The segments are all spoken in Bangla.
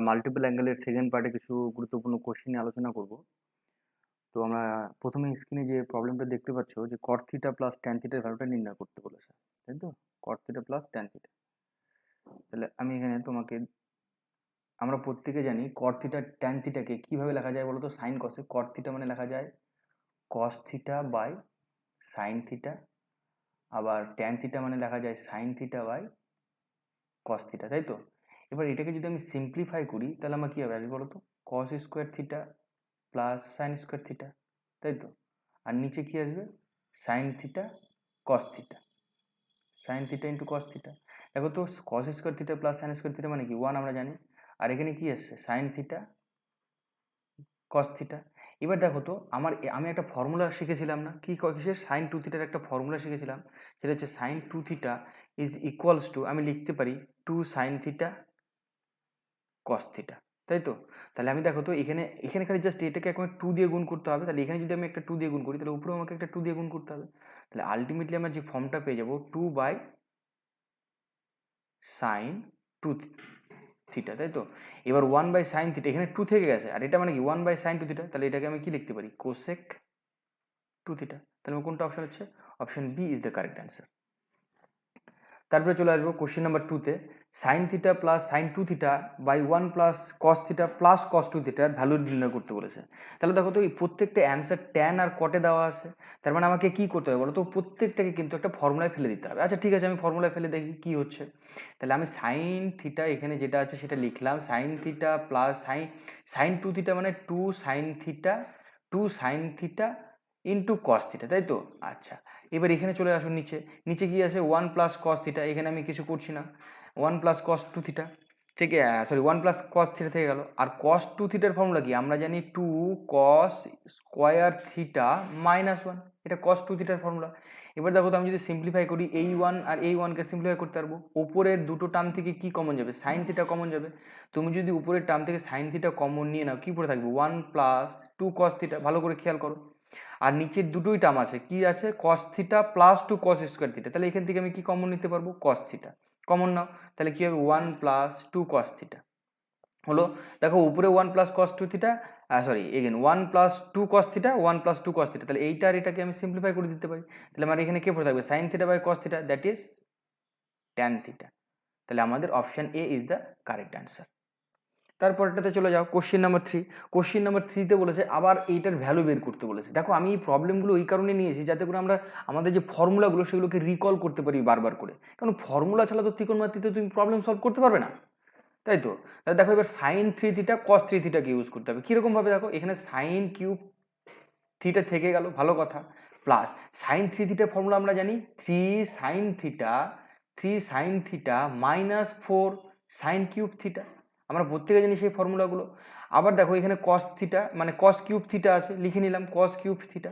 মাল্টিপল অ্যাঙ্গেলের সেকেন্ড পার্টে কিছু গুরুত্বপূর্ণ কোশ্চেন নিয়ে আলোচনা করব। তো আমরা প্রথমে স্ক্রিনে যে প্রবলেমটা দেখতে পাচ্ছ যে কট থিটা প্লাস ট্যান থিটার ভ্যালুটা নির্ণয় করতে বলেছে, তাই তো? কট থিটা প্লাস ট্যান থিটা। তাহলে আমি এখানে তোমাকে, আমরা প্রত্যেকে জানি কট থিটা ট্যান থিটাকে কীভাবে লেখা যায় বলো তো? সাইন কসে। কট থিটা মানে লেখা যায় cos theta by sine theta, আবার ট্যান থিটা মানে লেখা যায় sine theta by cos theta, তাই তো? এবার এটাকে যদি আমি সিম্পলিফাই করি তাহলে আমার কী হবে আগে বলো তো? কস square theta plus sign square theta, তাই তো? আর নিচে কি আসবে? Sign theta cos theta, sign theta into cos theta. দেখো তো, কস square theta plus sign square theta মানে কি? 1 আমরা জানি। আর এখানে কি আসছে? Sign theta cos theta. এবার দেখো তো, আমি একটা ফর্মুলা শিখেছিলাম না? কি কিসের? সাইন টু থিটার একটা ফর্মুলা শিখেছিলাম, সেটা হচ্ছে sine two theta is equals to, আমি লিখতে পারি two sine theta cos theta, তাই তো? তাহলে আমি দেখো তো, এখানে খালি জাস্ট এটাকে এখন 2 দিয়ে গুণ করতে হবে। তাহলে এখানে যদি আমি একটা 2 দিয়ে গুণ করি তাহলে উপরেও আমাকে একটা 2 দিয়ে গুণ করতে হবে। তাহলে আলটিমেটলি আমরা যে ফর্মটা পেয়ে যাবো 2 বাই সাইন টু থিটা, তাই তো? এবার 1 বাই সাইন থিটা, এখানে 2 থেকে গেছে, আর এটা মানে কি 1 বাই সাইন টু থিটা। তাহলে এটাকে আমি কি লিখতে পারি? Cosec two theta. তাহলে আমার কোনটা অপশন হচ্ছে? Option B is the correct answer. তারপরে চলে আসবো কোশ্চেন নাম্বার 2তে। Sine theta plus sine two theta by 1 plus cos theta plus cos two থিটার ভ্যালু নির্ণয় করতে বলেছে। তাহলে দেখো তো, এই প্রত্যেকটা অ্যান্সার ট্যান আর কটে দেওয়া আছে। তার মানে আমাকে কি করতে হবে বলো তো? প্রত্যেকটাকে কিন্তু একটা ফর্মুলায় ফেলে দিতে হবে। আচ্ছা ঠিক আছে, আমি ফর্মুলায় ফেলে দেখি কি হচ্ছে। তাহলে আমি সাইন থিটা এখানে যেটা আছে সেটা লিখলাম, sine theta plus sine two theta মানে two sine theta into cos theta, তাই তো? আচ্ছা, এবার এখানে চলে আসুন নিচে। নিচে কি আছে? 1 প্লাস কস থিটা। এখানে আমি কিছু করছি না। 1 প্লাস কস টু থিটা থেকে, 1 প্লাস কস থিটা থেকে গেল। আর কস টু থিটার ফর্মুলা কি? আমরা জানি 2 কস স্কোয়ার থিটা মাইনাস 1, এটা কস টু থিটার ফর্মুলা। এবার দেখো তো, আমি যদি সিম্পলিফাই করি, এই 1 আর এই 1কে সিম্পলিফাই করতে পারবো। ওপরের দুটো টার্ম থেকে কি কমন যাবে? সাইন থিটা কমন যাবে। তুমি যদি উপরের টার্ম থেকে সাইন থিটা কমন নিয়ে নাও, কি পড়ে থাকবে? 1 প্লাস 2 কস থিটা। ভালো করে খেয়াল করো। আর নিচের দুটোই টার্ম আছে, কি আছে? কস theta plus 2 cos square theta. তাহলে এখান থেকে আমি কি কমন নিতে পারবো? কস থিটা কমন নাও। তাহলে কি হবে? 1 প্লাস 2 কস থিটা হলো। দেখো উপরে 1 plus cos two theta, 1 plus 2 cos theta, 1 plus 2 cos theta. তাহলে এইটা আর এটাকে আমি সিম্পলিফাই করে দিতে পারি। তাহলে আমার এখানে কে পড়ে থাকবে? Sine theta by cos theta, that is tan theta. তাহলে আমাদের option A is the correct answer. তারপরটাতে চলে যাও, কোশ্চেন নাম্বার 3। কোশ্চেন নাম্বার 3তে বলেছে আবার এইটার ভ্যালু বের করতে বলেছে। দেখো, আমি এই প্রবলেমগুলো এই কারণে নিয়েছি যাতে করে আমরা আমাদের যে ফর্মুলাগুলো সেগুলোকে রিকল করতে পারি বারবার করে। কারণ ফর্মুলা ছাড়া তো ত্রিকোণমিতিতে তুমি প্রবলেম সলভ করতে পারবে না, তাই তো? তাহলে দেখো, এবার sine three theta cos three থিটাকে ইউজ করতে হবে। কীরকমভাবে? দেখো, এখানে সাইন কিউব থিটা থেকে গেল, ভালো কথা। প্লাস সাইন থ্রি থিটার ফর্মুলা আমরা জানি, three sine theta minus 4 sine cube theta. আমরা প্রত্যেকে জানি সেই ফর্মুলাগুলো। আবার দেখো, এখানে কস থিটা মানে কস কিউব থিটা আছে, লিখে নিলাম কস কিউব থিটা।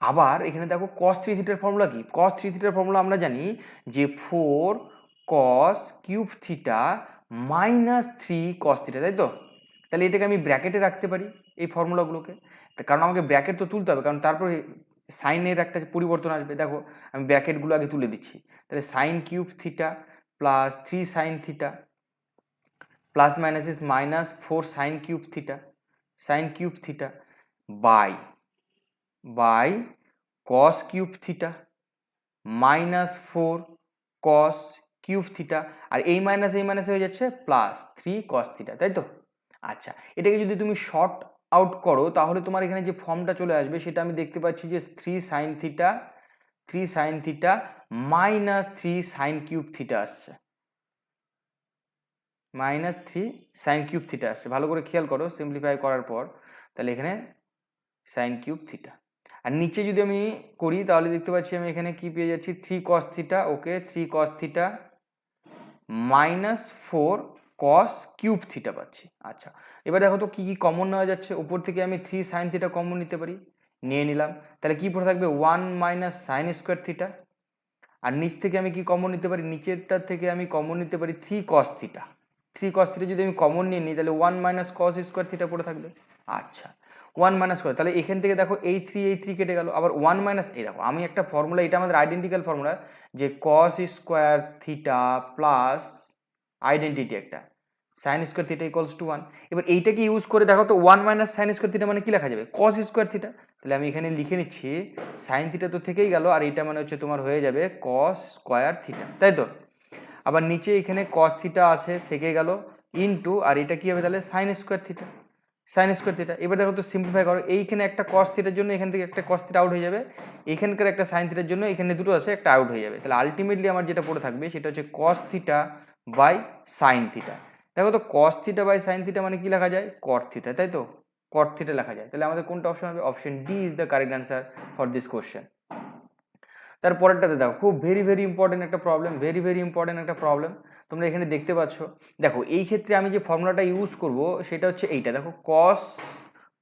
আবার এখানে দেখো, কস থ্রি থিটার ফর্মুলা কি? কস থ্রি থিটার ফর্মুলা আমরা জানি যে 4 কস কিউব থিটা মাইনাস 3 কস থিটা, তাই তো? তাহলে এটাকে আমি ব্র্যাকেটে রাখতে পারি এই ফর্মুলাগুলোকে, কারণ আমাকে ব্র্যাকেট তো তুলতে হবে, কারণ তারপরে সাইনের একটা পরিবর্তন আসবে। দেখো, আমি ব্র্যাকেটগুলো আগে তুলে দিচ্ছি। তাহলে sine cube theta plus 3 sine theta plus minus is minus 4 sine cube theta by cos cube theta minus 4 cos cube theta, আর এই মাইনাস হয়ে যাচ্ছে প্লাস 3 কস থিটা, তাই তো? আচ্ছা, এটাকে যদি তুমি শর্ট আউট করো তাহলে তোমার এখানে যে ফর্মটা চলে আসবে সেটা আমি দেখতে পাচ্ছি যে 3 sine theta minus 3 sign cube theta আসছে, মাইনাস 3 সাইন কিউব থিটা আসছে। ভালো করে খেয়াল করো সিম্পলিফাই করার পর। তাহলে এখানে সাইন কিউব থিটা, আর নিচে যদি আমি করি তাহলে দেখতে পাচ্ছি আমি এখানে কি পেয়ে যাচ্ছি? 3 কস থিটা, ওকে, 3 cos theta minus 4 cos cube theta পাচ্ছি। আচ্ছা, এবার দেখো তো কি কি কমন নেওয়া যাচ্ছে। উপর থেকে আমি 3 সাইন থিটা কমন নিতে পারি, নিয়ে নিলাম। তাহলে কি পড়ে থাকবে? 1 মাইনাস সাইন স্কোয়ার থিটা। আর নিচ থেকে আমি কি কমন নিতে পারি? নিচেরটার থেকে আমি কমন নিতে পারি 3 কস থিটা। 3 কস থিটা যদি আমি কমন নিয়ে নিই তাহলে 1 মাইনাস কস স্কোয়ার থিটা পড়ে থাকবে। আচ্ছা, 1 মাইনাস কস, তাহলে এখান থেকে দেখো এই 3 কেটে গেল। আবার 1 মাইনাস, এই দেখো আমি একটা ফর্মুলা, এটা আমাদের আইডেন্টিক্যাল ফর্মুলা, যে cos square theta plus identity একটা sine square theta equals to 1। এবার এইটাকে ইউজ করে দেখো তো 1 মাইনাস সাইন স্কোয়ার থিটা মানে কি লেখা যাবে, কস স্কোয়ার থিটা। তাহলে আমি এখানে লিখে নিচ্ছি সাইন থিটা তো থেকেই গেল, আর এইটা মানে হচ্ছে তোমার হয়ে যাবে কস স্কোয়ার থিটা, তাই তো। আবার নিচে এখানে কস থিটা আছে থেকে গেল ইনটু, আর এটা কি হবে তাহলে sign square theta, sign square theta. এবার দেখো তো সিম্পলিফাই করো, এইখানে একটা কস থিটার জন্য এখান থেকে একটা কস থিটা আউট হয়ে যাবে, এখানকার একটা সাইন থিটার জন্য এখানে দুটো আছে একটা আউট হয়ে যাবে। তাহলে আলটিমেটলি আমার যেটা পড়ে থাকবে সেটা হচ্ছে cos theta by sine theta. দেখো তো cos theta by sine theta মানে কি লেখা যায়, কট থিটা, তাই তো, কট থিটা লেখা যায়। তাহলে আমাদের কোনটা অপশন হবে, option D is the correct answer for this question. তারপরেরটাতে দেখো খুব ভেরি ইম্পর্টেন্ট একটা প্রবলেম, ভেরি ইম্পর্টেন্ট একটা প্রবলেম তোমরা এখানে দেখতে পাচ্ছ। দেখো এই ক্ষেত্রে আমি যে ফর্মুলাটা ইউজ করব সেটা হচ্ছে এইটা, দেখো কস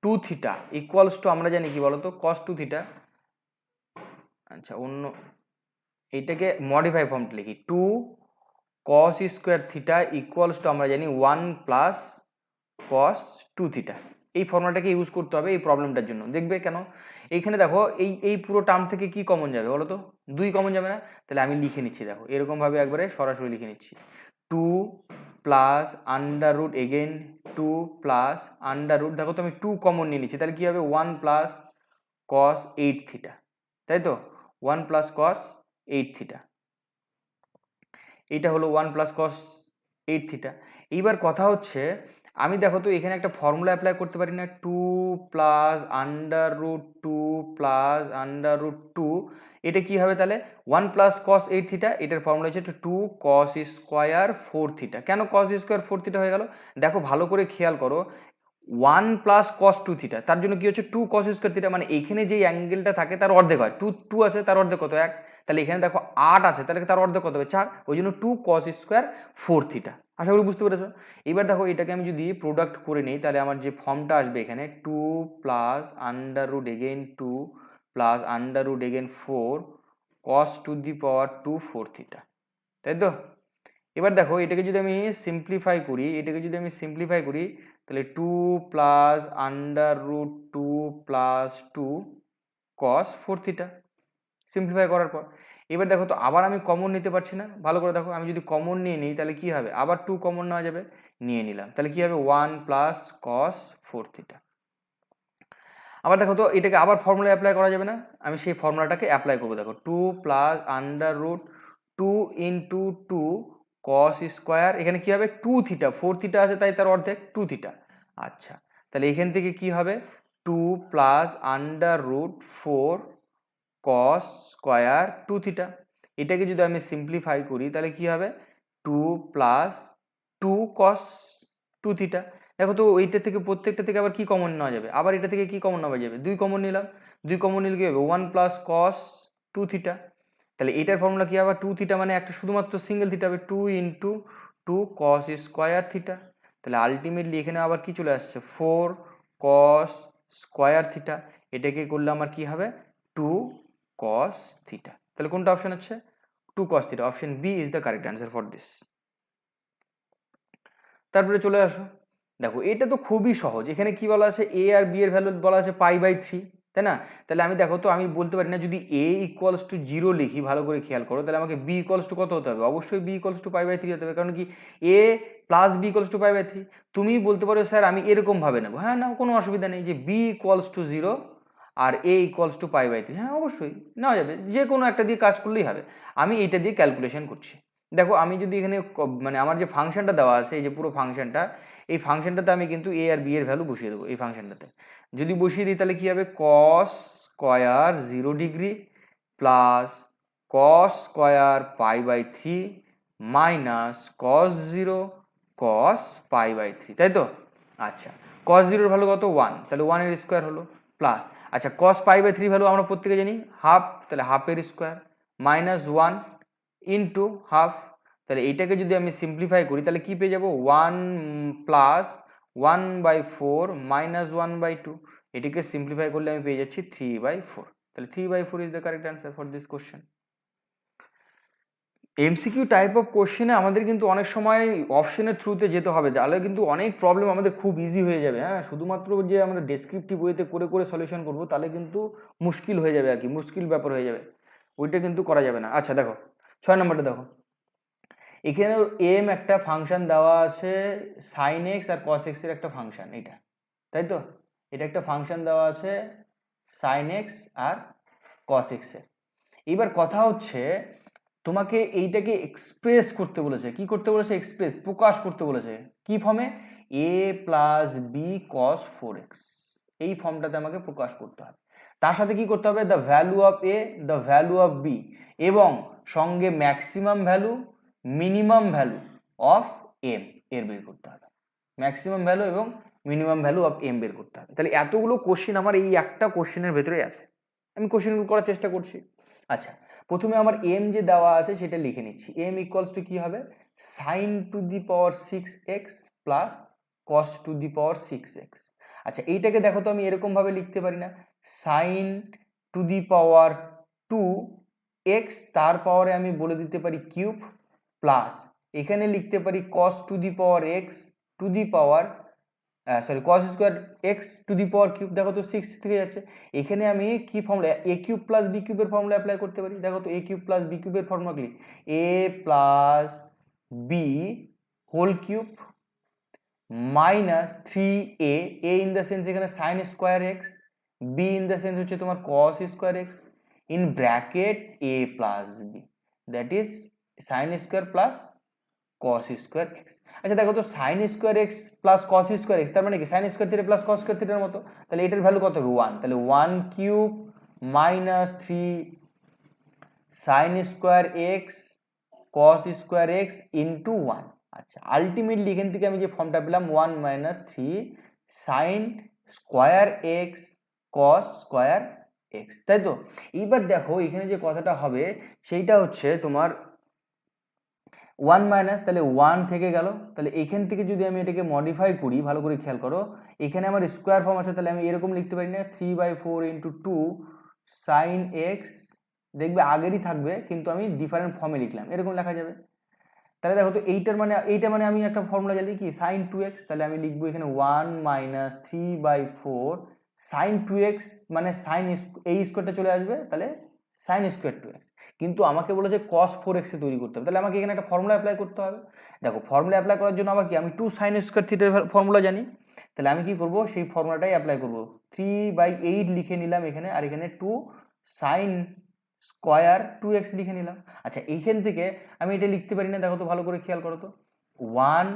2 থিটা ইকুয়ালস টু, আমরা জানি কি বলতো কস 2 থিটা, আচ্ছা অন্য এইটাকে মডিফাই ফর্মটা লিখি, 2 cos square theta equals two আমরা জানি 1 প্লাস কস 2 থিটা। এই ফর্মুলাটাকে ইউজ করতে হবে এই প্রবলেমটার জন্য। দেখবে কেন, এইখানে দেখো এই পুরো টার্ম থেকে কি কমন যাবে বলো তো, 2 কমন যাবে না। তাহলে আমি লিখে নিচ্ছি, দেখো এরকমভাবে একবারে সরাসরি লিখে নিচ্ছি, 2 plus under root again 2 plus under root, দেখো তো আমি 2 কমন নিয়ে নিচ্ছি, তাহলে কি হবে 1 প্লাস কস 8 থিটা, তাই তো, 1 প্লাস কস 8 থিটা, এইটা হলো 1 প্লাস কস 8 থিটা। এইবার কথা হচ্ছে আমি দেখো তো এখানে একটা ফর্মুলা অ্যাপ্লাই করতে পারি না, 2 plus under root 2 plus under root 2, এটা কি হবে তাহলে 1 প্লাস কস 8 থিটা, এটার ফর্মুলা হচ্ছে 2 কস স্কোয়ার 4 থিটা। কেন কস স্কোয়ার 4 থিটা হয়ে গেল, দেখো ভালো করে খেয়াল করো, 1 প্লাস কস 2 থিটা তার জন্য কি হচ্ছে 2 কস স্কোয়ার থিটা, মানে এইখানে যেই অ্যাঙ্গেলটা থাকে তার অর্ধেক হয়, 2 আছে তার অর্ধেক কত 1, তাহলে এখানে দেখো 8 আছে তাহলে তার অর্ধেক কত হবে 4, ওই জন্য 2 কস স্কোয়ার 4 থিটা। আশা করি বুঝতে পেরেছো। এবার দেখো এটাকে আমি যদি প্রোডাক্ট করে নিই তাহলে আমার যে ফর্মটা আসবে এখানে 2 plus under root again 2 plus under root again 4 cos to the power 2 4 theta, তাই তো। এবার দেখো এটাকে যদি আমি সিম্পলিফাই করি, তাহলে 2 প্লাস আন্ডার রুট 2 প্লাস 2 কস 4 থিটা, সিম্পলিফাই করার পর এবার দেখো তো আবার আমি কমন নিতে পারছি না, ভালো করে দেখো, আমি যদি কমন নিয়ে নিই তাহলে কি হবে, আবার 2 কমন নেওয়া যাবে, নিয়ে নিলাম, তাহলে কি হবে 1 প্লাস কস 4 থিটা। আবার দেখো তো এটাকে আবার ফর্মুলা অ্যাপ্লাই করা যাবে না, আমি সেই ফর্মুলাটাকে অ্যাপ্লাই করবো, দেখো 2 plus under root 2 into 2 cos square, এখানে কি হবে 2 থিটা, 4 থিটা আছে তাই তার অর্ধেক 2 থিটা। আচ্ছা তাহলে এখান থেকে কি হবে 2 plus under root 4 cos square 2 theta. এটাকে যদি আমি সিম্পলিফাই করি তাহলে কি হবে 2 প্লাস 2 কস 2 থিটা। দেখো তো এইটা থেকে প্রত্যেকটা থেকে আবার কি কমন নেওয়া যাবে, আবার এটা থেকে কি কমন নেওয়া যাবে, 2 কমন নিলাম, 2 কমন নিলে কি হবে 1 প্লাস কস 2 থিটা। তাহলে এটার ফর্মুলা কি আবার 2 থিটা মানে একটা শুধুমাত্র সিঙ্গেল থিটা হবে, 2 ইন্টু 2 কস স্কোয়ার থিটা। তাহলে আলটিমেটলি এখানে আবার কি চলে আসছে 4 কস স্কোয়ার থিটা, এটাকে করলে আমার কি হবে 2 কস থিটা। তাহলে কোনটা অপশন হচ্ছে 2 cos theta, option B is the correct answer for this. তারপরে চলে আসো, দেখো এটা তো খুবই সহজ, এখানে কি বলা আছে এ আর বি এর ভ্যালু বলা আছে π/3, তাই না। তাহলে আমি দেখো তো আমি বলতে পারি না যদি এ ইকুয়ালস টু 0 লিখি, ভালো করে খেয়াল করো, তাহলে আমাকে বি ইকুয়ালস টু কত হতে হবে, অবশ্যই বি ইকুয়ালস টু π/3 হতে হবে, কারণ কি A plus B equals to π/3। তুমি বলতে পারো স্যার আমি এরকম ভাবে নেবো, হ্যাঁ না কোনো অসুবিধা নেই, যে বি ইকুয়ালস টু 0 আর এ ইকুয়ালস টু π/3, হ্যাঁ অবশ্যই নেওয়া যাবে, যে কোনো একটা দিয়ে কাজ করলেই হবে। আমি এইটা দিয়ে ক্যালকুলেশন করছি, দেখো আমি যদি এখানে মানে আমার যে ফাংশনটা দেওয়া আছে এই যে পুরো ফাংশনটা, এই ফাংশনটাতে আমি কিন্তু এ আর বি এর ভ্যালু বসিয়ে দেবো। এই ফাংশনটাতে যদি বসিয়ে দিই তাহলে কি হবে cos square 0 degree plus cos square π/3 minus cos 0 cos π/3, তাই তো। আচ্ছা কস 0 ভ্যালু কত 1, তাহলে 1 এর স্কোয়ার হলো প্লাস, আচ্ছা কস π/3 ভ্যালু আমরা প্রত্যেকে জানি হাফ, তাহলে হাফের স্কোয়ার মাইনাস 1 ইন্টু হাফ, তাহলে এইটাকে যদি আমি সিম্পলিফাই করি তাহলে কি পেয়ে যাবো 1 প্লাস 1/4 মাইনাস 1/2, এটিকে সিম্পলিফাই করলে আমি পেয়ে যাচ্ছি 3/4। তাহলে 3/4 is the correct answer for this question. MCQ type of কোশ্চেনে আমাদের কিন্তু অনেক সময় অপশনের থ্রুতে যেতে হবে, তাহলে কিন্তু অনেক প্রবলেম আমাদের খুব ইজি হয়ে যাবে। হ্যাঁ শুধুমাত্র যে আমরা ডেসক্রিপটিভ ওয়েতে করে করে সলিউশন করবো তাহলে কিন্তু মুশকিল হয়ে যাবে আর কি, মুশকিল ব্যাপার হয়ে যাবে, ওইটা কিন্তু করা যাবে না। আচ্ছা দেখো 6 নম্বরটা দেখো, এখানে এম একটা ফাংশন দেওয়া আছে সাইন এক্স আর কস এক্স এর একটা ফাংশন, এটা তাই তো, এটা একটা ফাংশন দেওয়া আছে সাইন এক্স আর কস এক্স এর। এবার কথা হচ্ছে তোমাকে এইটাকে এক্সপ্রেস করতে বলেছে, কি করতে বলেছে, এক্সপ্রেস প্রকাশ করতে বলেছে কি ফর্মে, এ প্লাস বি কস 4x, এই ফর্মটাতে আমাকে প্রকাশ করতে হবে। তার সাথে কি করতে হবে, the value of a, the value of b, এবং সঙ্গে maximum value minimum value of m এর বের করতে হবে, ম্যাক্সিমাম ভ্যালু এবং মিনিমাম ভ্যালু অফ এম বের করতে হবে। তাহলে এতগুলো কোশ্চেন আমার এই একটা কোশ্চেনের ভেতরে আছে, আমি কোশ্চেনগুলো করার চেষ্টা করছি। আচ্ছা, প্রথমে আমার এম যে দেওয়া আছে সেটা লিখে নিচ্ছি। এম ইকুয়ালস টু কি হবে, sine to the power 6x plus cos to the power 6x। আচ্ছা, এইটাকে দেখো তো আমি এরকম ভাবে লিখতে পারি না, sign to the power 2x তার পাওয়ারে আমি বলে দিতে পারি কিউব, প্লাস এখানে লিখতে পারি cos to the power x to the power sorry cos square x to the power cube. দেখো তো 6 থেকে যাচ্ছে, এখানে আমি কি formula, A cube plus B কিউবের ফর্মুলা অ্যাপ্লাই করতে পারি। দেখো তো এ কিউব প্লাস বি কিউবের ফর্মুলা কি, A plus B whole cube minus 3a, A in the sense এখানে sine square x, B in the sense হচ্ছে তোমার cos square x, in bracket a plus b, that is sine square plus cos square x. আচ্ছা দেখো তো sine square x plus cos square x, তার মানে কি sine square theta plus cos square থিটার মতো, তাহলে এটার ভ্যালু কত হবে 1, তাহলে 1 cube minus 3 sign square x কস স্কোয়ার এক্স ইন্টু 1। আচ্ছা, আলটিমেটলি এখান থেকে আমি যে ফর্মটা পেলাম 1 মাইনাস 3 সাইন স্কোয়ার এক্স কস স্কোয়ার এক্স, তাই তো। এইবার দেখো এখানে যে কথাটা হবে সেইটা হচ্ছে তোমার 1 মাইনাস, তাহলে 1 থেকে গেল, তাহলে এখান থেকে যদি আমি এটাকে মডিফাই করি, ভালো করে খেয়াল করো, এখানে আমার স্কোয়ার ফর্ম আছে, তাহলে আমি এরকম লিখতে পারি না 3/4 ইন্টু 2 সাইন এক্স, দেখবে আগেরই থাকবে কিন্তু আমি ডিফারেন্ট ফর্মে লিখলাম, এরকম লেখা যাবে। তাহলে দেখো তো এইটা মানে আমি একটা ফর্মুলা জানি কি সাইন 2x, তাহলে আমি লিখবো এখানে 1 মাইনাস 3/4 সাইন 2x, মানে সাইন এই স্কোয়ারটা চলে আসবে, তাহলে সাইন স্কোয়ার 2x, কিন্তু আমাকে বলেছে cos 4x এ তৈরি করতে হবে, তাহলে আমাকে এখানে একটা ফর্মুলা অ্যাপ্লাই করতে হবে। দেখো ফর্মুলা অ্যাপ্লাই করার জন্য আবার কি, আমি 2 সাইন স্কোয়ার থিটার ফর্মুলা জানি, তাহলে আমি কি করব, সেই ফর্মুলাটাই অ্যাপ্লাই করব, 3/8 লিখে নিলাম এখানে, আর এখানে 2 সাইন স্কোয়ার 2x লিখে নিলাম। আচ্ছা, এইখান থেকে আমি এটা লিখতে পারি না, দেখো তো ভালো করে খেয়াল করো তো, 1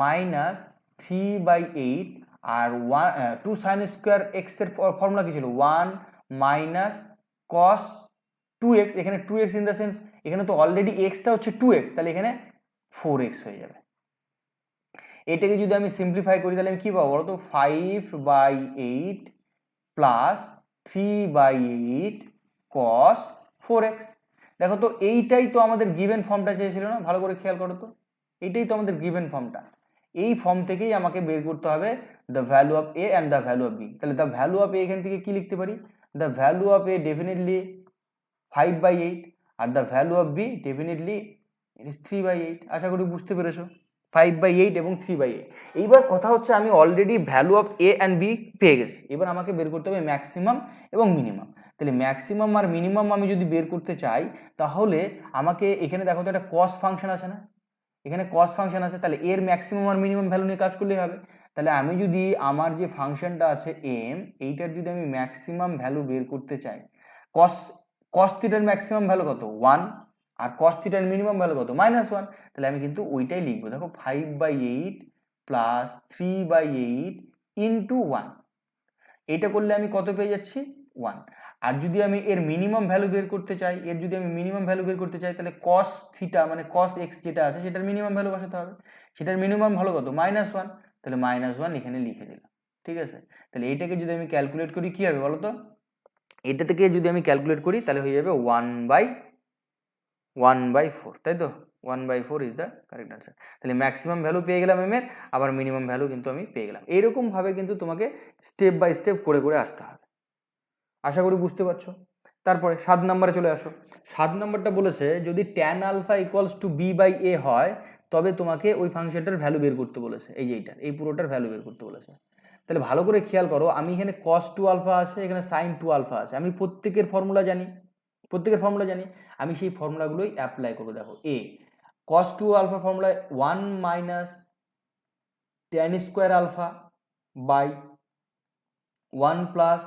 মাইনাস 3/8 আর 2 সাইন স্কোয়ার এক্স এর ফর্মুলা কি ছিল, 1 মাইনাস কস 2x, এখানে 2x ইন দ্য সেন্স এখানে তো অলরেডি এক্সটা হচ্ছে 2x, তাহলে এখানে 4x হয়ে যাবে। এটাকে যদি আমি সিম্পলিফাই করি তাহলে আমি কি পাবো বলতো, 5/8 প্লাস 3/8 cos 4x। দেখো তো এইটাই তো আমাদের গিভেন ফর্মটা চেয়েছিল না, ভালো করে খেয়াল করো তো, এইটাই তো আমাদের গিভেন ফর্মটা, এই ফর্ম থেকেই আমাকে বের করতে হবে the value of a and the value of b. তাহলে দ্য ভ্যালু অফ এ এখান থেকে কি লিখতে পারি, the value of a definitely 5/8 আর the value of b definitely it is 3/8। আশা করি বুঝতে পেরেছো, 5/8 এবং 3/8। এইবার কথা হচ্ছে আমি already value of a and b পেয়ে গেছি, এবার আমাকে বের করতে হবে ম্যাক্সিমাম এবং মিনিমাম। তাহলে ম্যাক্সিমাম আর মিনিমাম আমি যদি বের করতে চাই তাহলে আমাকে এখানে দেখো তো একটা কস ফাংশন আছে না, এখানে কস ফাংশন আছে, তাহলে এর ম্যাক্সিমাম আর মিনিমাম ভ্যালু নিয়ে কাজ করলেই হবে। তাহলে আমি যদি আমার যে ফাংশনটা আছে এম, এইটার যদি আমি ম্যাক্সিমাম ভ্যালু বের করতে চাই, কস কস থিটার ম্যাক্সিমাম ভ্যালু কত 1 আর কস থিটার মিনিমাম ভ্যালু কত -1, তাহলে আমি কিন্তু ওইটাই লিখবো। দেখো 5/8 প্লাস 3/8 ইন্টু 1, এইটা করলে আমি কত পেয়ে যাচ্ছি 1। আর যদি আমি এর মিনিমাম ভ্যালু বের করতে চাই, তাহলে cos থিটা মানে cos x যেটা আছে সেটার মিনিমাম ভ্যালু বসাতে হবে, সেটার মিনিমাম ভ্যালু কত -1, তাহলে -1 এখানে লিখে দিলাম, ঠিক আছে। তাহলে এইটাকে যদি আমি ক্যালকুলেট করি কি হবে বলো তো, এটা থেকে যদি আমি ক্যালকুলেট করি তাহলে হয়ে যাবে 1/4, তাই তো, 1/4 ইজ দ্য কারেক্ট আনসার। তাহলে ম্যাক্সিমাম ভ্যালু পেয়ে গেলাম এম এর, আবার মিনিমাম ভ্যালু কিন্তু আমি পেয়ে গেলাম। এইরকম ভাবে কিন্তু তোমাকে স্টেপ বাই স্টেপ করে করে আসতে হবে, আশা করি বুঝতে পারছো। তারপরে 7 নম্বরে চলে আসো। 7 নম্বরটা বলেছে যদি tan alpha equals two b/a হয় তবে তোমাকে ওই ফাংশনটার ভ্যালু বের করতে বলেছে, এই যে এইটার এই পুরোটার ভ্যালু বের করতে বলেছে। তাহলে ভালো করে খেয়াল করো, আমি এখানে cos 2 আলফা আছে, এখানে sin 2 আলফা আছে, আমি প্রত্যেকের ফর্মুলা জানি, আমি সেই ফর্মুলাগুলোই অ্যাপ্লাই করবো। দেখো এ cos 2 আলফা ফর্মুলায় 1 minus tan square alpha by 1 plus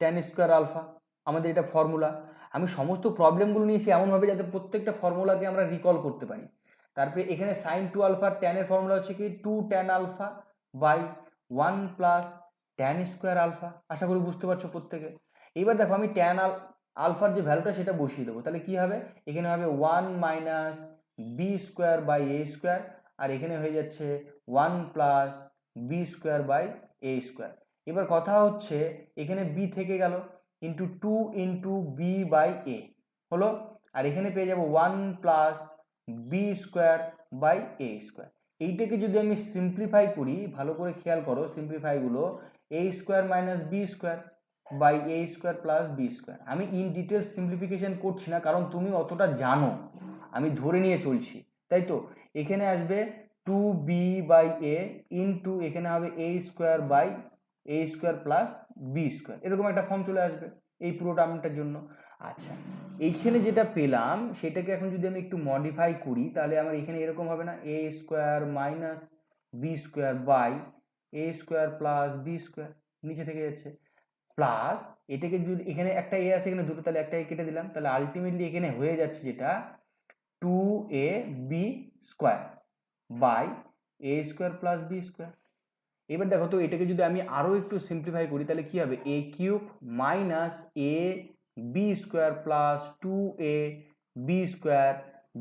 tan square alpha, আমাদের এটা ফর্মুলা। আমি সমস্ত প্রবলেমগুলো নিয়েছি এমনভাবে যাতে প্রত্যেকটা ফর্মুলাকে আমরা রিকল করতে পারি। তারপরে এখানে সাইন 2 আলফা ট্যানের ফর্মুলা হচ্ছে কি 2 tan alpha by 1 plus tan square alpha. আশা করি বুঝতে পারছো প্রত্যেকে। এবার দেখো আমি tan আলফার যে ভ্যালুটা সেটা বসিয়ে দেবো, তাহলে কি হবে, এখানে হবে 1 minus B square by A square, আর এখানে হয়ে যাচ্ছে 1 plus B square by A square. এবার কথা হচ্ছে এখানে বি থেকে গেল into 2 into B by A হলো, আর এখানে পেয়ে যাবো 1 plus B square by A square. এইটাকে যদি আমি সিম্পলিফাই করি, ভালো করে খেয়াল করো সিম্পলিফাইগুলো, A square minus B square by A square plus B square. আমি ইন ডিটেলস সিম্পলিফিকেশন করছি না, কারণ তুমি অতটা জানো, আমি ধরে নিয়ে চলছি, তাই তো। এখানে আসবে 2b বাই এ ইন্টু এখানে হবে A square by A square plus B square, এরকম একটা ফর্ম চলে আসবে এই পুরো টার্মটার জন্য। আচ্ছা, এইখানে যেটা পেলাম সেটাকে এখন যদি আমি একটু মডিফাই করি, তাহলে আমার এখানে এরকম হবে না, A square minus B square by A square plus B square, নিচে থেকে যাচ্ছে প্লাস, এটাকে যদি এখানে একটা এ আছে এখানে দুটো, তাহলে একটা এ কেটে দিলাম, তাহলে আলটিমেটলি এখানে হয়ে যাচ্ছে যেটা 2ab square by A square plus B square. এবার দেখো তো এটাকে যদি আমি আরো একটু সিম্পলিফাই করি, তাহলে কি হবে, A cube minus A B square plus 2a B square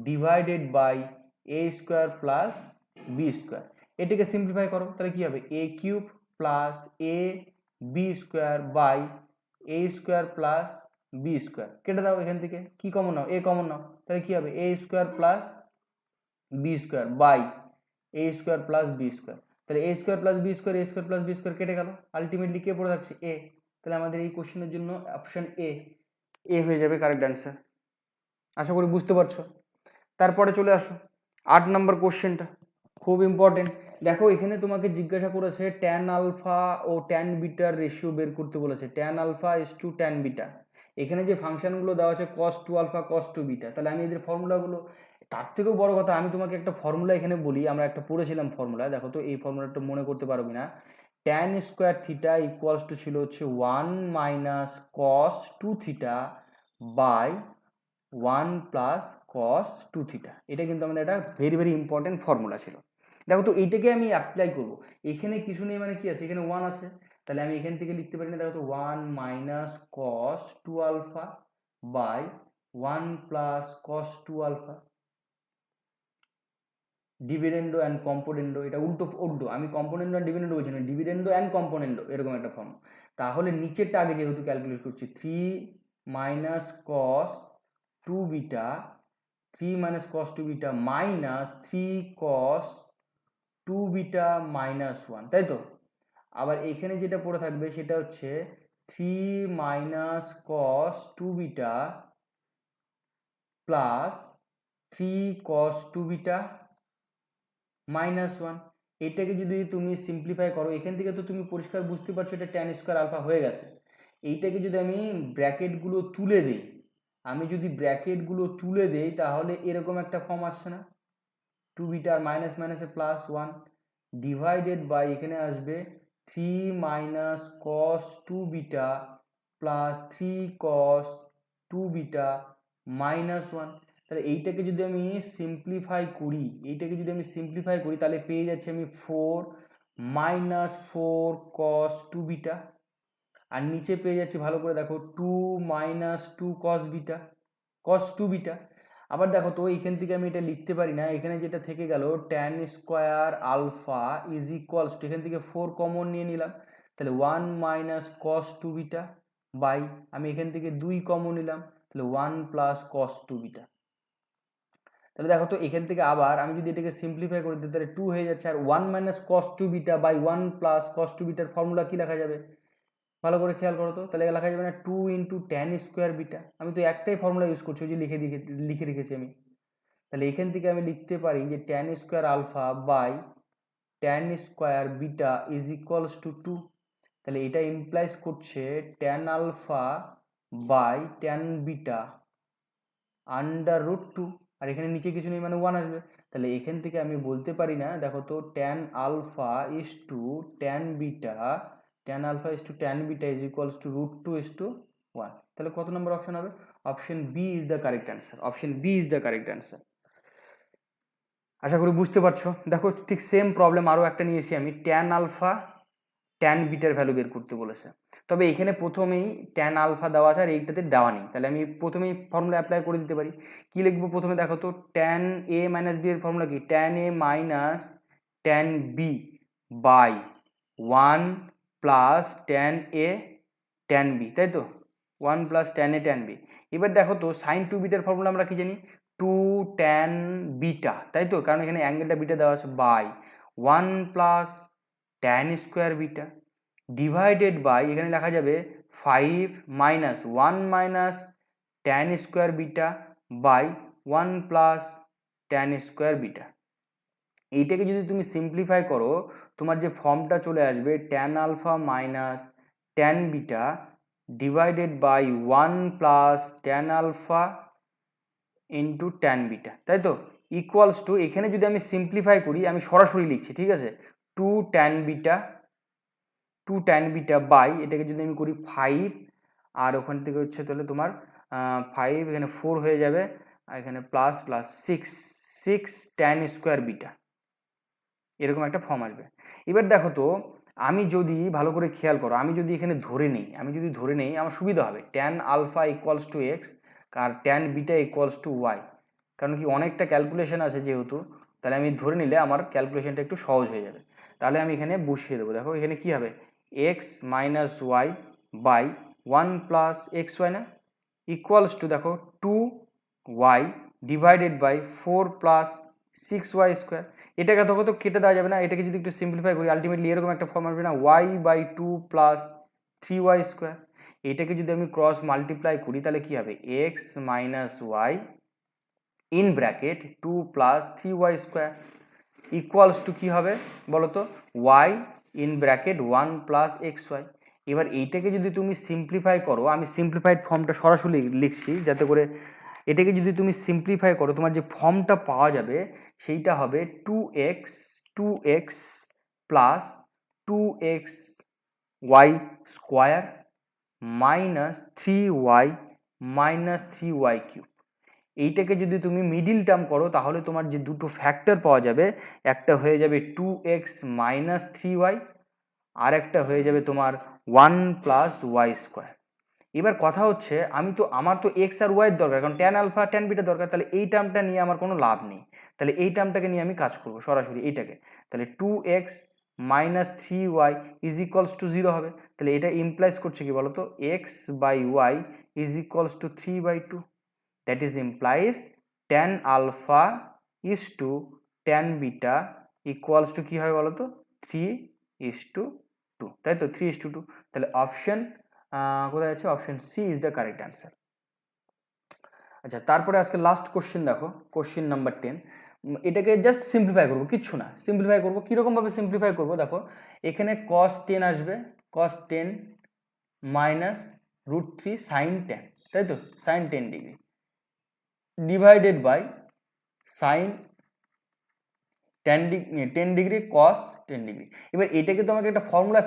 divided by A square plus B square. এটাকে সিম্পলিফাই করো, তাহলে কি হবে, A cube plus A B square by A square plus B square. কেটে দাও এখান থেকে, কি কমন নাও, এ কমন নাও, তাহলে কি হবে, A square plus B square by A square plus B square. তাহলে A square plus B square, A square plus B square কেটে গেল, আলটিমেটলি কে পড়ে থাকছে, এ। তাহলে আমাদের এই কোশ্চেনের জন্য অপশন এ হয়ে যাবে কারেক্ট অ্যান্সার। আশা করি বুঝতে পারছো। তারপরে চলে আসো 8 নম্বর কোশ্চেনটা, খুব ইম্পর্টেন্ট। দেখো এখানে তোমাকে জিজ্ঞাসা করেছে ট্যান আলফা ও ট্যান বিটার রেশিও বের করতে বলেছে, tan alpha is to tan beta. এখানে যে ফাংশনগুলো দেওয়া আছে কস 2 আলফা কস 2 বিটা, তাহলে আমি এদের ফর্মুলাগুলো, তার থেকেও বড় কথা আমি তোমাকে একটা ফর্মুলা এখানে বলি, আমরা একটা পড়েছিলাম ফর্মুলা, দেখো তো এই ফর্মুলাটা মনে করতে পারবি না। Tan square theta equals to ছিল হচ্ছে 1 minus cos 2 theta by 1 plus cos 2 theta. এটা কিন্তু আমাদের একটা ভেরি ভেরি ইম্পর্টেন্ট ফর্মুলা ছিল। দেখো তো এইটাকে আমি অ্যাপ্লাই করবো, এখানে কিছু নেই মানে কি আছে, এখানে 1 আছে, তাহলে আমি এখান থেকে লিখতে পারি না, দেখো তো 1 minus cos 2 alpha by 1 plus cos 2 alpha dividendo and componendo. এটা উল্টো উল্টো, আমি কম্পোনেন্ডো অ্যান্ড ডিভিডেন্ডো বলছি না, ডিভিডেন্ডো অ্যান্ড কম্পোনেন্ডো, এরকম একটা ফর্ম। তাহলে নিচেরটা আগে যেহেতু ক্যালকুলেট করছি, 3 minus cos 2 beta, 3 minus cos 2 beta minus 3 কস 2 বিটা মাইনাস 1, তাই তো। আবার এখানে যেটা পড়ে থাকবে সেটা হচ্ছে 3 মাইনাস কস 2 বিটা প্লাস 3 কস 2 বিটা মাইনাস 1। এটাকে যদি তুমি সিম্পলিফাই করো, এখান থেকে তো তুমি পরিষ্কার বুঝতে পারছো এটা ট্যান স্কোয়ার আলফা হয়ে গেছে। এইটাকে যদি আমি ব্র্যাকেটগুলো তুলে দিই, তাহলে এরকম একটা ফর্ম আসছে না, 2 বিটা আর মাইনাস মাইনাসে প্লাস 1 ডিভাইডেড বাই এখানে আসবে 3 মাইনাস কস 2 বিটা প্লাস 3 কস 2 বিটা মাইনাস 1। তাহলে এইটাকে যদি আমি সিম্পলিফাই করি, তাহলে পেয়ে যাচ্ছি আমি 4 মাইনাস 4 কস 2 বিটা, আর নিচে পেয়ে যাচ্ছি ভালো করে দেখো 2 মাইনাস 2 কস 2 বিটা। আবার দেখো তো এখান থেকে আমি এটা লিখতে পারি না, এখানে যেটা থেকে গেল tan square alpha is equals to, এখান থেকে 4 কমন নিয়ে নিলাম, তাহলে 1 মাইনাস কস 2 বিটা বাই, আমি এখান থেকে 2 কমন নিলাম, তাহলে 1 প্লাস কস 2 বিটা। তাহলে দেখো তো এখান থেকে আবার আমি যদি এটাকে সিম্পলিফাই করে দিই, তাহলে 2 হয়ে যাচ্ছে, আর 1 minus cos 2 beta by 1 plus cos 2 বিটার ফর্মুলা কি লেখা যাবে, ভালো করে খেয়াল করো তো, তাহলে লেখা যাবে না 2 ইন্টু ট্যান স্কোয়ার বিটা। আমি তো একটাই ফর্মুলা ইউজ করছি, যে লিখে রেখেছি আমি। তাহলে এখান থেকে আমি লিখতে পারি যে tan square alpha by tan square beta is equals to 2। তাহলে এটা ইমপ্লাইজ করছে tan alpha by tan beta under root 2, আর এখানে নিচে কিছু নেই মানে 1 আসবে, তাহলে এখান থেকে আমি বলতে পারি না, দেখো তো tan alpha is to tan beta, tan alpha is to tan beta is equals to √2:1। তাহলে কত নম্বর অপশন হবে? Option B is the correct answer. Option B is the correct answer. আশা করি বুঝতে পারছো। দেখো ঠিক সেম প্রবলেম আরও একটা নিয়েছি আমি, ট্যান আলফা ট্যান বিটার ভ্যালু বের করতে বলেছে। তবে এখানে প্রথমেই ট্যান আলফা দেওয়া আছে আর এইটাতে দেওয়া নেই, তাহলে আমি প্রথমেই ফর্মুলা অ্যাপ্লাই করে দিতে পারি। কি লিখবো প্রথমে? দেখো তো ট্যান এ মাইনাস বি এর ফর্মুলা কি? Tan a minus tan b by 1 plus tan a tan b, তাই তো? 1 plus tan a tan b. এবার দেখো তো সাইন 2 বিটার ফর্মুলা আমরা কি জানি? 2 ট্যান বিটা, তাই তো? কারণ এখানে অ্যাঙ্গেলটা বিটা দেওয়া আছে, by 1 plus tan square beta divided by এখানে লেখা যাবে 5 minus 1 minus tan square beta by 1 plus tan square beta. এইটাকে যদি তুমি সিম্পলিফাই করো তোমার যে ফর্মটা চলে আসবে tan alpha minus tan beta divided by 1 plus tan alpha into tan beta, তাই তো? ইকুয়ালস টু, এখানে যদি আমি সিম্পলিফাই করি, আমি সরাসরি লিখছি, ঠিক আছে, 2 ট্যান বিটা বাই এটাকে যদি আমি করি 5, আর ওখান থেকে হচ্ছে তাহলে তোমার 5 এখানে 4 হয়ে যাবে, আর এখানে plus plus 6 tan square beta, এরকম একটা ফর্ম আসবে। এবার দেখো তো আমি যদি ভালো করে খেয়াল করো, আমি যদি এখানে ধরে নেই আমার সুবিধা হবে, tan alpha equals to x আর tan beta equals to y. কারণ কি অনেকটা ক্যালকুলেশন আছে যেহেতু, তাহলে আমি ধরে নিলে আমার ক্যালকুলেশনটা একটু সহজ হয়ে যাবে। তাহলে আমি এখানে বসিয়ে দেবো। দেখো এখানে কি হবে? X minus y by 1 plus x y না, ইকুয়ালস টু দেখো 2y divided by 4 plus 6y square. এটাকে দেখো তো কেটে দেওয়া যাবে না, এটাকে যদি একটু সিম্পলিফাই করি আলটিমেটলি এরকম একটা ফর্ম আসবে না, y by 2 plus 3y square. এটাকে যদি আমি ক্রস মাল্টিপ্লাই করি তাহলে কি হবে? X minus y in bracket 2 plus 3y square equals to কী হবে বলো তো? y in bracket 1 plus x y. এবার এইটাকে যদি তুমি সিম্পলিফাই করো, আমি সিম্পলিফাইড ফর্মটা সরাসরি লিখছি যাতে করে, এটাকে যদি তুমি সিম্পলিফাই করো তোমার যে ফর্মটা পাওয়া যাবে সেইটা হবে 2x plus 2x y square minus 3y minus 3y cube. এইটাকে যদি তুমি মিডিল টার্ম করো তাহলে তোমার যে দুটো ফ্যাক্টর পাওয়া যাবে, একটা হয়ে যাবে 2x মাইনাস 3y আর একটা হয়ে যাবে তোমার 1 প্লাস ওয়াই স্কোয়ার। এবার কথা হচ্ছে আমার তো এক্স আর ওয়াই দরকার, কারণ ট্যান আলফা ট্যান বিটা দরকার, তাহলে এই টার্মটা নিয়ে আমার কোনো লাভ নেই, তাহলে এই টার্মটাকে নিয়ে আমি কাজ করবো সরাসরি এইটাকে। তাহলে 2x minus 3y is equals to 0 হবে। তাহলে এটা ইমপ্লাইজ করছে কি বলতো? X by y is equals to 3/2। That is implies tan alpha is to tan beta equals to কী হবে বলতো? 3:2, তাই তো? 3:2। তাহলে অপশন কোথায় আছে? Option C is the correct answer. আচ্ছা, তারপরে আজকে লাস্ট কোশ্চেন দেখো, কোশ্চেন নাম্বার 10। এটাকে জাস্ট সিম্পলিফাই করবো, কিচ্ছু না, সিম্পলিফাই করবো। কীরকমভাবে সিম্পলিফাই করবো দেখো, এখানে cos 10 আসবে, cos 10 মাইনাস √3 সাইন 10, তাই তো? Sine 10 degree divided by sine 10 degree cos 10 degree. এবার এটাকে তো আমাকে একটা ফর্মুলা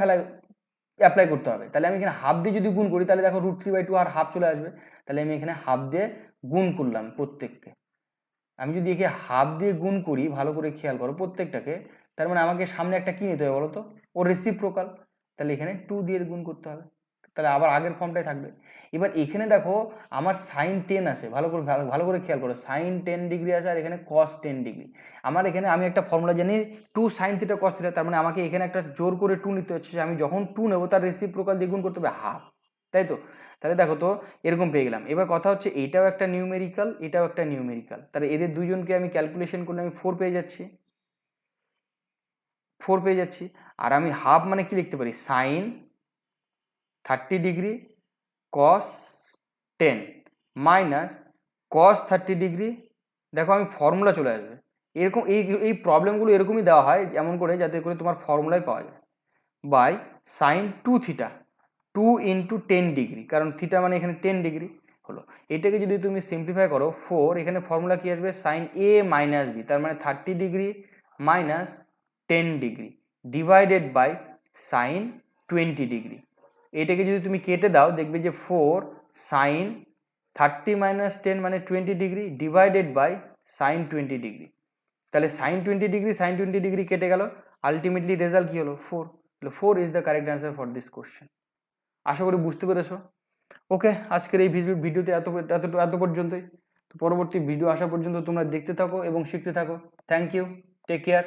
অ্যাপ্লাই করতে হবে। তাহলে আমি এখানে হাফ দিয়ে যদি গুণ করি তাহলে দেখো √3/2 আর হাফ চলে আসবে। তাহলে আমি এখানে হাফ দিয়ে গুণ করলাম প্রত্যেককে। আমি যদি একে হাফ দিয়ে গুণ করি, ভালো করে খেয়াল করো প্রত্যেকটাকে, তার মানে আমাকে সামনে একটা কি নিতে হবে বলো তো? ও রেসিপ্রোকাল। তাহলে এখানে 2 দিয়ে গুণ করতে হবে, তাহলে আবার আগের ফর্মটাই থাকবে। এবার এখানে দেখো আমার সাইন 10 আছে, ভালো করে খেয়াল করো, সাইন 10 ডিগ্রি আছে আর এখানে cos 10 ডিগ্রি। আমার এখানে আমি একটা ফর্মুলা জানি 2 sin θ cos θ, তার মানে আমাকে এখানে একটা জোর করে 2 নিতে হচ্ছে, আমি যখন 2 নেবো তার রেসিপ্রোকাল দিয়ে গুণ করতে হবে হাফ, তাই তো? তাহলে দেখো তো এরকম পেয়ে গেলাম। এবার কথা হচ্ছে এইটাও একটা নিউমেরিক্যাল, এটাও একটা নিউমেরিক্যাল, তাহলে এদের দুজনকে আমি ক্যালকুলেশন করলে আমি 4 পেয়ে যাচ্ছি। আর আমি হাফ মানে কি লিখতে পারি? Sine 30 degree cos 10 minus cos 30 degree, দেখো আমি ফর্মুলা চলে আসবে এরকম। এই প্রবলেমগুলো এরকমই দেওয়া হয় যেমন করে, যাতে করে তোমার ফর্মুলাই পাওয়া যায়, বাই সাইন 2θ 2 × 10 ডিগ্রি, কারণ থিটা মানে এখানে 10 ডিগ্রি হলো। এটাকে যদি তুমি সিম্পলিফাই করো 4, এখানে ফর্মুলা কি আসবে, সাইন এ মাইনাস বি, তার মানে 30 degree minus 10 degree divided by sine 20 degree. এটাকে যদি তুমি কেটে দাও দেখবে যে 4 সাইন 30 মাইনাস 10 মানে 20 degree divided by sine 20 degree. তাহলে সাইন 20 ডিগ্রি সাইন 20 ডিগ্রি কেটে গেল, আলটিমেটলি রেজাল্ট কি হলো 4। তাহলে 4 is the correct answer for this question. আশা করি বুঝতে পেরেছো। ওকে, আজকের এই ভিডিওতে এত পর্যন্তই। তো পরবর্তী ভিডিও আসা পর্যন্ত তোমরা দেখতে থাকো এবং শিখতে থাকো। Thank you, take care.